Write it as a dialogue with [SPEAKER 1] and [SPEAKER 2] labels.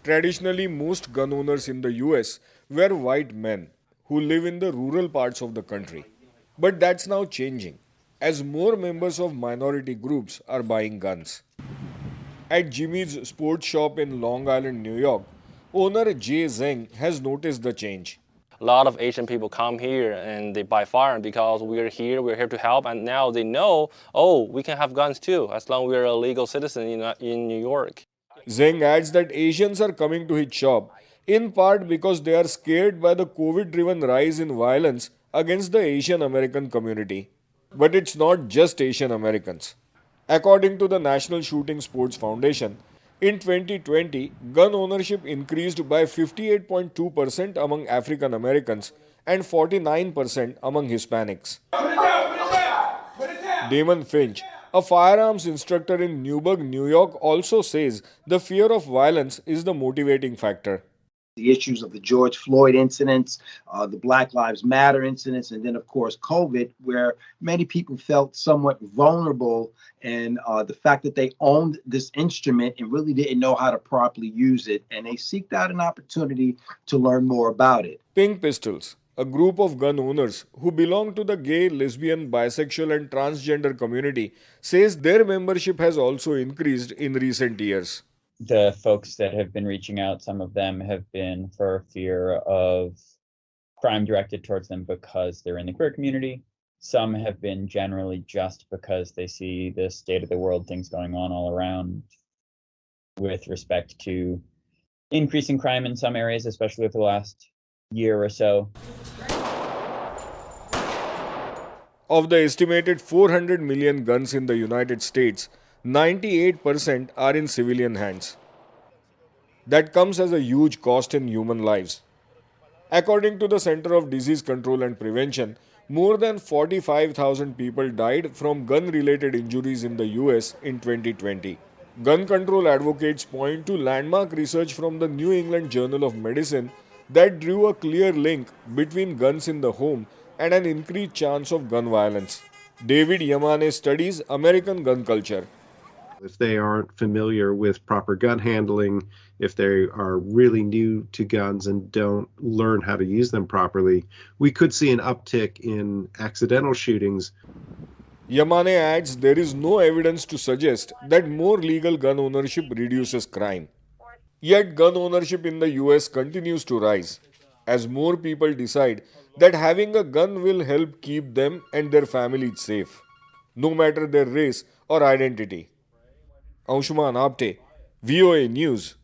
[SPEAKER 1] Traditionally, most gun owners in the US were white men who live in the rural parts of the country. But that's now changing as more members of minority groups are buying guns. At Jimmy's sports shop in Long Island, New York, owner Jay Zheng has noticed the change.
[SPEAKER 2] A lot of Asian people come here and they buy firearms because we're here to help, and now they know, oh, we can have guns too, as long as we're a legal citizen in New York.
[SPEAKER 1] Zheng adds that Asians are coming to his shop in part because they are scared by the COVID driven rise in violence against the Asian American community. But it's not just Asian Americans. According to the National Shooting Sports Foundation, in 2020, gun ownership increased by 58.2% among African Americans and 49% among Hispanics. Damon Finch, a firearms instructor in Newburgh, New York, also says the fear of violence is the motivating factor.
[SPEAKER 3] The issues of the George Floyd incidents, the Black Lives Matter incidents, and then, of course, COVID, where many people felt somewhat vulnerable, and the fact that they owned this instrument and really didn't know how to properly use it, and they seeked out an opportunity to learn more about it.
[SPEAKER 1] Pink Pistols, a group of gun owners who belong to the gay, lesbian, bisexual, and transgender community, says their membership has also increased in recent years.
[SPEAKER 4] The folks that have been reaching out, some of them have been for fear of crime directed towards them because they're in the queer community. Some have been generally just because they see the state of the world, things going on all around with respect to increasing crime in some areas, especially over the last year or so.
[SPEAKER 1] Of the estimated 400 million guns in the United States, 98% are in civilian hands. That comes as a huge cost in human lives. According to the Center of Disease Control and Prevention, more than 45,000 people died from gun-related injuries in the US in 2020. Gun control advocates point to landmark research from the New England Journal of Medicine that drew a clear link between guns in the home and an increased chance of gun violence. David Yamane studies American gun culture.
[SPEAKER 5] If they aren't familiar with proper gun handling, if they are really new to guns and don't learn how to use them properly, we could see an uptick in accidental shootings.
[SPEAKER 1] Yamane adds there is no evidence to suggest that more legal gun ownership reduces crime. Yet gun ownership in the US continues to rise as more people decide that having a gun will help keep them and their families safe, no matter their race or identity. Anshman Apte, VOA News.